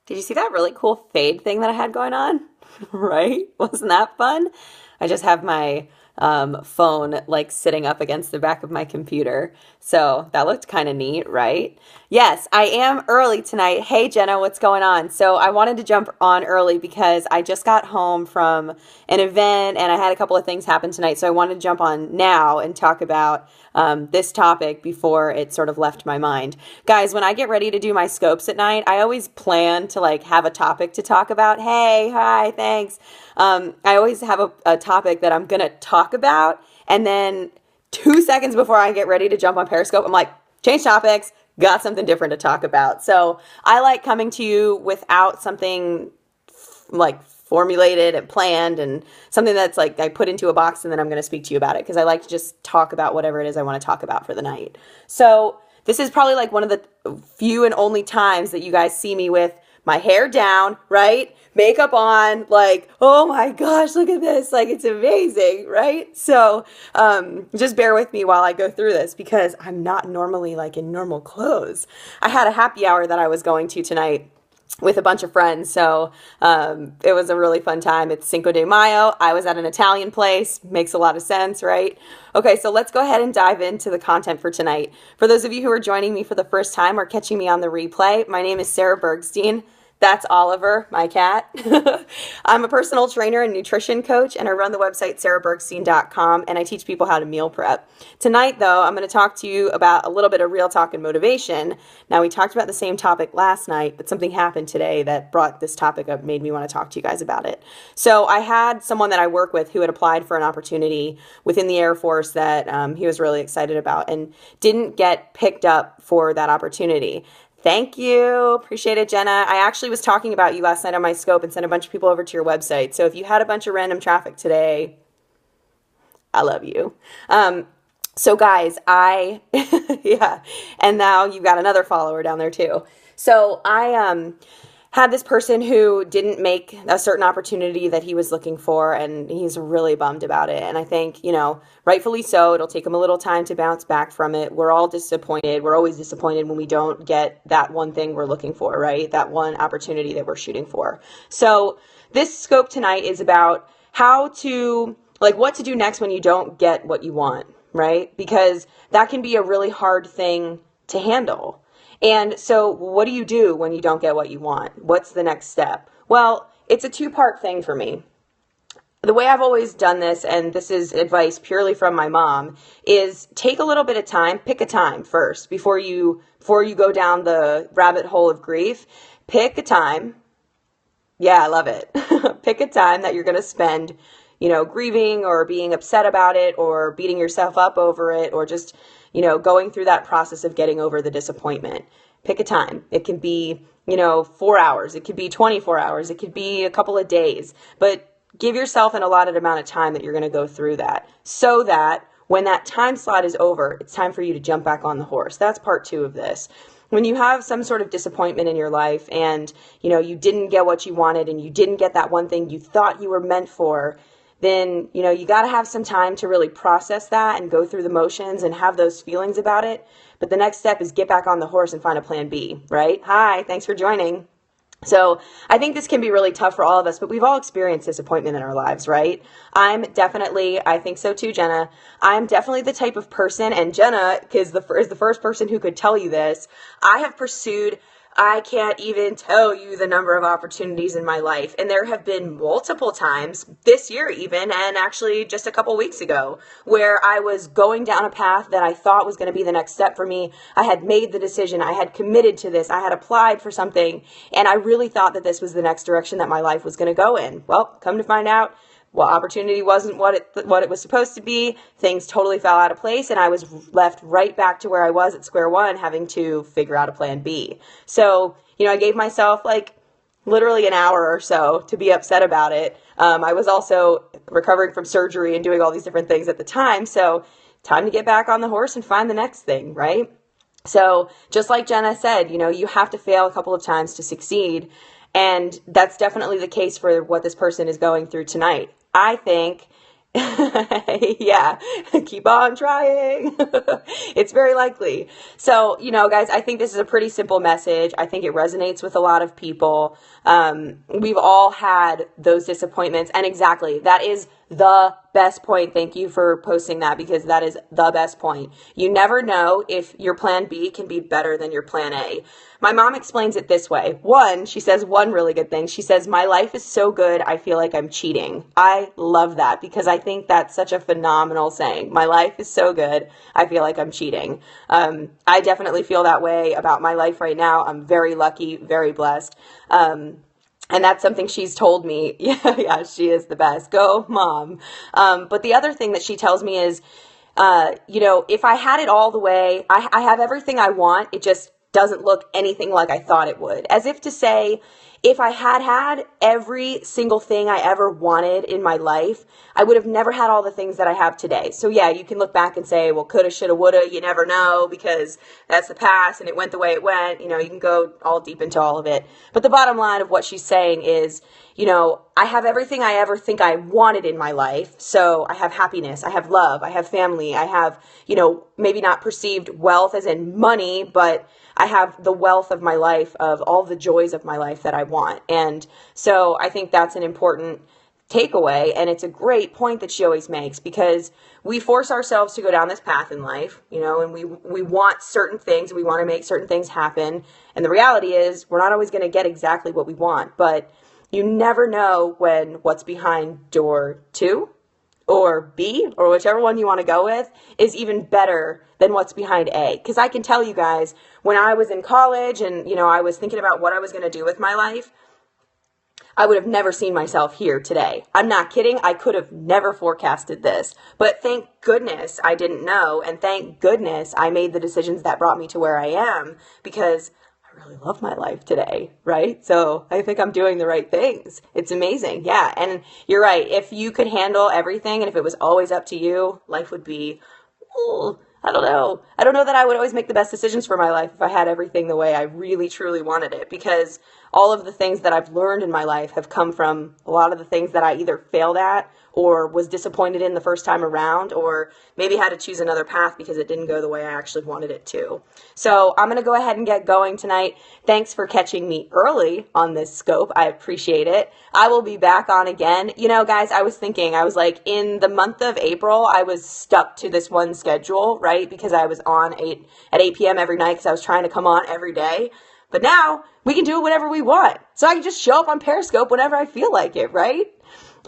Did you see that really cool fade thing that I had going on? Right? Wasn't that fun? I just have my phone like sitting up against the back of my computer. So that looked kind of neat, right? Yes, I am early tonight. Hey, Jenna, what's going on? So I wanted to jump on early because I just got home from an event and I had a couple of things happen tonight. So I wanted to jump on now and talk about this topic before it sort of left my mind. Guys, when I get ready to do my scopes at night, I always plan to like have a topic to talk about. Hey, hi, thanks. I always have a topic that I'm going to talk about. And then 2 seconds before I get ready to jump on Periscope, I'm like, change topics, got something different to talk about. So I like coming to you without something like formulated and planned and something that's like I put into a box and then I'm going to speak to you about it because I like to just talk about whatever it is I want to talk about for the night. So this is probably like one of the few and only times that you guys see me with my hair down, right? Makeup on, like, oh my gosh, look at this. Like, it's amazing, right? So just bear with me while I go through this because I'm not normally like in normal clothes. I had a happy hour that I was going to tonight with a bunch of friends. So it was a really fun time. It's Cinco de Mayo. I was at an Italian place. Makes a lot of sense, right? Okay, so let's go ahead and dive into the content for tonight. For those of you who are joining me for the first time or catching me on the replay, my name is Sarah Bergstein. That's Oliver, my cat. I'm a personal trainer and nutrition coach, and I run the website sarahbergstein.com, and I teach people how to meal prep. Tonight, though, I'm going to talk to you about a little bit of real talk and motivation. Now, we talked about the same topic last night, but something happened today that brought this topic up, made me want to talk to you guys about it. So I had someone that I work with who had applied for an opportunity within the Air Force that he was really excited about and didn't get picked up for that opportunity. Thank you. Appreciate it, Jenna. I actually was talking about you last night on my scope and sent a bunch of people over to your website. So if you had a bunch of random traffic today, I love you. So guys, yeah, and now you've got another follower down there too. So I had this person who didn't make a certain opportunity that he was looking for, and he's really bummed about it. And I think, rightfully so, it'll take him a little time to bounce back from it. We're all disappointed. We're always disappointed when we don't get that one thing we're looking for, right? That one opportunity that we're shooting for. So this scope tonight is about what to do next when you don't get what you want, right? Because that can be a really hard thing to handle. And so what do you do when you don't get what you want? What's the next step? Well, it's a two-part thing for me. The way I've always done this, and this is advice purely from my mom, is take a little bit of time, pick a time first before you go down the rabbit hole of grief. Pick a time. Yeah, I love it. Pick a time that you're going to spend, grieving or being upset about it or beating yourself up over it or just going through that process of getting over the disappointment. Pick a time. It can be, 4 hours. It could be 24 hours. It could be a couple of days. But give yourself an allotted amount of time that you're going to go through that so that when that time slot is over, it's time for you to jump back on the horse. That's part 2 of this. When you have some sort of disappointment in your life and, you didn't get what you wanted and you didn't get that one thing you thought you were meant for, then, you got to have some time to really process that and go through the motions and have those feelings about it. But the next step is get back on the horse and find a plan B, right? Hi, thanks for joining. So I think this can be really tough for all of us, but we've all experienced disappointment in our lives, right? I think so too, Jenna. I'm definitely the type of person, and Jenna is the first person who could tell you this. I can't even tell you the number of opportunities in my life. And there have been multiple times this year even, and actually just a couple weeks ago, where I was going down a path that I thought was going to be the next step for me. I had made the decision. I had committed to this. I had applied for something. And I really thought that this was the next direction that my life was going to go in. Well, come to find out, opportunity wasn't what it was supposed to be. Things totally fell out of place, and I was left right back to where I was at square one, having to figure out a plan B. So, I gave myself like literally an hour or so to be upset about it. I was also recovering from surgery and doing all these different things at the time. So, time to get back on the horse and find the next thing, right? So, just like Jenna said, you have to fail a couple of times to succeed. And that's definitely the case for what this person is going through tonight. I think Yeah, keep on trying. It's very likely. So, guys, I think this is a pretty simple message. I think it resonates with a lot of people. We've all had those disappointments. And exactly, that is the best point. Thank you for posting that because that is the best point. You never know if your plan B can be better than your plan A. My mom explains it this way. One, she says one really good thing. She says, my life is so good, I feel like I'm cheating. I love that because I think that's such a phenomenal saying. My life is so good, I feel like I'm cheating. I definitely feel that way about my life right now. I'm very lucky, very blessed. And that's something she's told me. Yeah, yeah, she is the best. Go, mom. But the other thing that she tells me is, if I had it all the way, I have everything I want. It just doesn't look anything like I thought it would. As if to say, if I had every single thing I ever wanted in my life, I would have never had all the things that I have today. So yeah, you can look back and say, well, coulda, shoulda, woulda, you never know because that's the past and it went the way it went. You can go all deep into all of it. But the bottom line of what she's saying is, I have everything I ever think I wanted in my life. So I have happiness, I have love, I have family, I have, maybe not perceived wealth as in money, but I have the wealth of my life, of all the joys of my life that I want. And so I think that's an important takeaway. And it's a great point that she always makes because we force ourselves to go down this path in life, and we want certain things. We want to make certain things happen. And the reality is we're not always going to get exactly what we want, but you never know when what's behind door 2 or B or whichever one you want to go with is even better than what's behind A. Because I can tell you guys, when I was in college and, I was thinking about what I was going to do with my life, I would have never seen myself here today. I'm not kidding. I could have never forecasted this. But thank goodness I didn't know. And thank goodness I made the decisions that brought me to where I am because I really love my life today, right? So I think I'm doing the right things. It's amazing. Yeah. And you're right. If you could handle everything and if it was always up to you, life would be, I don't know. I don't know that I would always make the best decisions for my life if I had everything the way I really, truly wanted it because all of the things that I've learned in my life have come from a lot of the things that I either failed at or was disappointed in the first time around or maybe had to choose another path because it didn't go the way I actually wanted it to. So I'm going to go ahead and get going tonight. Thanks for catching me early on this scope. I appreciate it. I will be back on again. Guys, I was thinking, I was like in the month of April, I was stuck to this one schedule, right? Because I was on at 8 p.m. every night because I was trying to come on every day. But now we can do it whenever we want. So I can just show up on Periscope whenever I feel like it, right?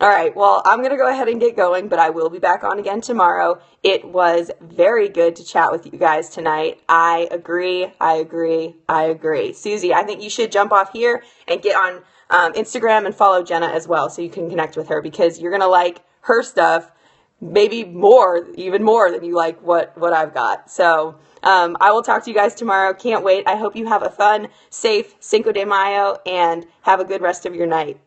All right, well, I'm going to go ahead and get going, but I will be back on again tomorrow. It was very good to chat with you guys tonight. I agree. Susie, I think you should jump off here and get on Instagram and follow Jenna as well so you can connect with her because you're going to like her stuff maybe even more than you like what I've got. So I will talk to you guys tomorrow. Can't wait. I hope you have a fun, safe Cinco de Mayo and have a good rest of your night.